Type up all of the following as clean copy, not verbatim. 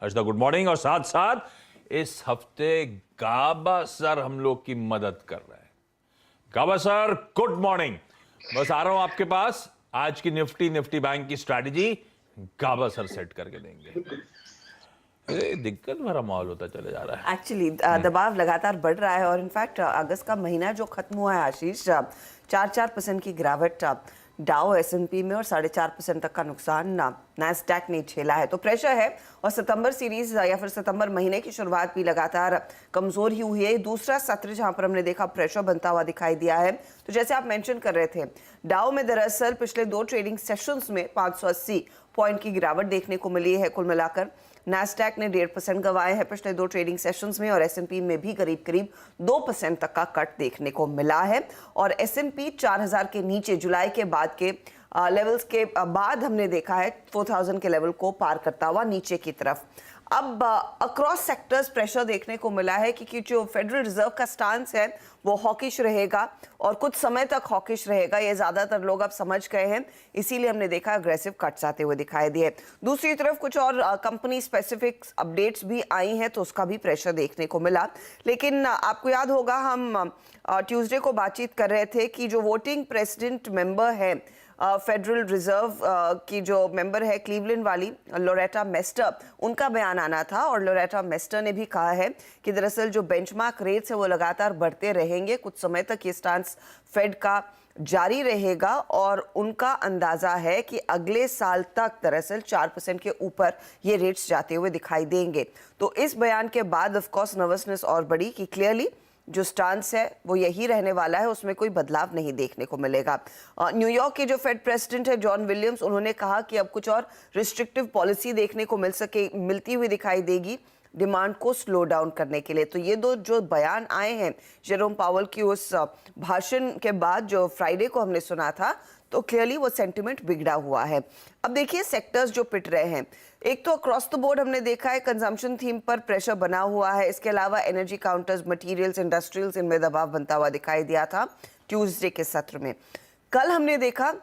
Harshada good morning. और साथ साथ इस हफ्ते गाबा सर हम लोग की मदद कर रहे हैं। गाबा सर गुड मॉर्निंग। बस आ रहा हूं आपके पास, आज की निफ्टी बैंक की स्ट्रैटेजी गाबा सर सेट करके देंगे। दिक्कत भरा माहौल होता चले जा रहा है। एक्चुअली दबाव लगातार बढ़ रहा है और इनफैक्ट अगस्त का महीना जो खत्म हुआ है आशीष, 4% की गिरावट डाउ एस&पी में और 4.5% तक का नुकसान नैस्डैक ने झेला है। तो प्रेशर है और सितंबर सीरीज या फिर सितंबर महीने की शुरुआत भी लगातार कमजोर ही हुई है। दूसरा सत्र जहां पर हमने देखा प्रेशर बनता हुआ दिखाई दिया है। तो जैसे आप मेंशन कर रहे थे, डाउ में दरअसल पिछले 2 ट्रेडिंग सेशंस में 580 पॉइंट की गिरावट देखने को मिली है। कुल मिलाकर नैस्डैक ने 1.5% गंवाए हैं पिछले 2 ट्रेडिंग सेशंस में और एस&पी में भी करीब करीब 2% तक का कट देखने को मिला है। और एस&पी 4000 के नीचे जुलाई के बाद के लेवल्स के बाद हमने देखा है 4000 के लेवल को पार करता हुआ नीचे की तरफ। अब अक्रॉस सेक्टर्स प्रेशर देखने को मिला है क्योंकि जो फेडरल रिजर्व का स्टांस है वो हॉकिश रहेगा और कुछ समय तक हॉकिश रहेगा, ये ज्यादातर लोग अब समझ गए हैं। इसीलिए हमने देखा अग्रेसिव कट्स आते हुए दिखाई दिए। दूसरी तरफ कुछ और कंपनी स्पेसिफिक अपडेट्स भी आई हैं तो उसका भी प्रेशर देखने को मिला। लेकिन आपको याद होगा हम ट्यूसडे को बातचीत कर रहे थे कि जो वोटिंग प्रेसिडेंट मेंबर है फेडरल रिजर्व की जो मेंबर है क्लीवलैंड वाली लोरेटा मेस्टर, उनका बयान आना था और लोरेटा मेस्टर ने भी कहा है कि दरअसल जो बेंचमार्क रेट्स है वो लगातार बढ़ते रहेंगे, कुछ समय तक ये स्टांस फेड का जारी रहेगा और उनका अंदाजा है कि अगले साल तक दरअसल 4% के ऊपर ये रेट्स जाते हुए दिखाई देंगे। तो इस बयान के बाद ऑफ कोर्स नर्वसनेस और बढ़ी कि क्लियरली जो स्टांस है वो यही रहने वाला है, उसमें कोई बदलाव नहीं देखने को मिलेगा। न्यूयॉर्क के जो फेड प्रेसिडेंट है जॉन विलियम्स, उन्होंने कहा कि अब कुछ और रिस्ट्रिक्टिव पॉलिसी देखने को मिलती हुई दिखाई देगी डिमांड को स्लो डाउन करने के लिए। तो ये दो जो बयान आए हैं जेरोम पावल की उस भाषण के बाद जो फ्राइडे को हमने सुना था, तो क्लियरली वो सेंटिमेंट बिगड़ा हुआ है। अब देखिए सेक्टर्स जो पिट रहे हैं, एक तो अक्रॉस द बोर्ड हमने देखा है कंजम्पशन थीम पर प्रेशर बना हुआ है। इसके अलावा एनर्जी काउंटर्स, मटेरियल्स, इंडस्ट्रियल्स, इनमें दबाव बनता हुआ दिखाई दिया था ट्यूसडे के सत्र में। कल हमने देखा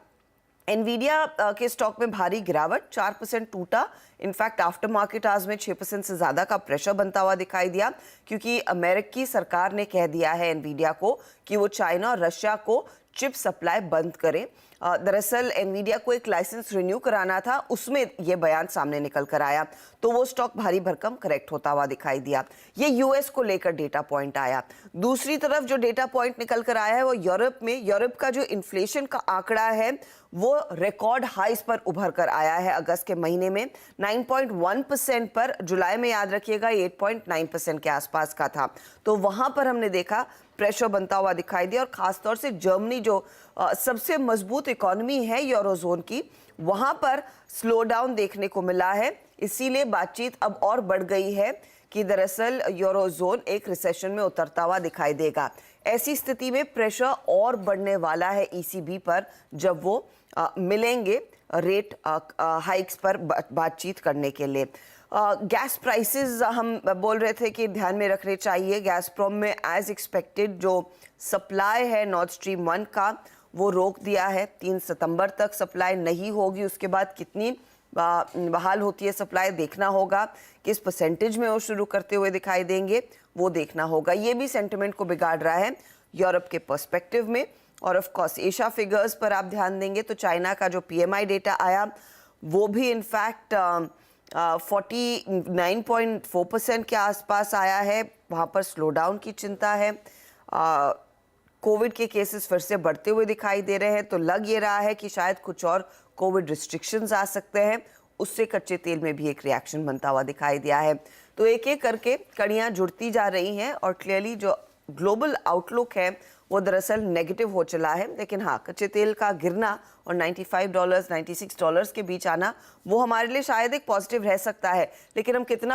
एनवीडिया के स्टॉक में भारी गिरावट, 4% टूटा। इनफैक्ट आफ्टर मार्केट आज में 6% से ज्यादा का प्रेशर बनता हुआ दिखाई दिया क्योंकि अमेरिकी सरकार ने कह दिया है एनवीडिया को कि वो चाइना और रशिया को चिप सप्लाई बंद करे। दरअसल एनवीडिया को एक लाइसेंस रिन्यू कराना था, उसमें यह बयान सामने निकल कर आया तो वो स्टॉक भारी भरकम करेक्ट होता हुआ दिखाई दिया। ये यूएस को लेकर डेटा पॉइंट आया। दूसरी तरफ जो डेटा पॉइंट निकल कर आया है वो यूरोप में। यूरोप का जो इन्फ्लेशन का आंकड़ा है वो रिकॉर्ड हाइस पर उभर कर आया है अगस्त के महीने में 9.1% पर, जुलाई में याद रखिएगा 8.9% के आसपास का था। तो वहां पर हमने देखा प्रेशर बनता हुआ दिखाई दिया और खासतौर से जर्मनी जो सबसे मजबूत इकोनॉमी है यूरोजोन की, वहां पर स्लो डाउन देखने को मिला है। इसीलिए बातचीत अब और बढ़ गई है कि दरअसल यूरोजोन एक रिसेशन में उतरता हुआ दिखाई देगा। ऐसी स्थिति में प्रेशर और बढ़ने वाला है ईसीबी पर जब वो मिलेंगे रेट हाइक्स पर बातचीत करने के लिए। गैस प्राइसेस हम बोल रहे थे कि ध्यान में रखने चाहिए। गैसप्रोम में एज एक्सपेक्टेड जो सप्लाई है नॉर्थ स्ट्रीम 1 का वो रोक दिया है। 3 सितंबर तक सप्लाई नहीं होगी, उसके बाद कितनी बहाल होती है सप्लाई देखना होगा, किस परसेंटेज में वो शुरू करते हुए दिखाई देंगे वो देखना होगा। ये भी सेंटिमेंट को बिगाड़ रहा है यूरोप के पर्सपेक्टिव में। और ऑफ कोर्स एशिया फिगर्स पर आप ध्यान देंगे तो चाइना का जो पीएमआई डेटा आया वो भी इनफैक्ट 49.4% के आसपास आया है। वहाँ पर स्लो डाउन की चिंता है। कोविड के केसेस फिर से बढ़ते हुए दिखाई दे रहे हैं तो लग ये रहा है कि शायद कुछ और कोविड रिस्ट्रिक्शंस आ सकते हैं, उससे कच्चे तेल में भी एक रिएक्शन बनता हुआ दिखाई दिया है। तो एक एक करके कड़ियाँ जुड़ती जा रही हैं और क्लियरली जो ग्लोबल आउटलुक है वो दरअसल नेगेटिव हो चला है। लेकिन हाँ, कच्चे तेल का गिरना और $95, $96 के बीच आना वो हमारे लिए शायद एक पॉजिटिव रह सकता है, लेकिन हम कितना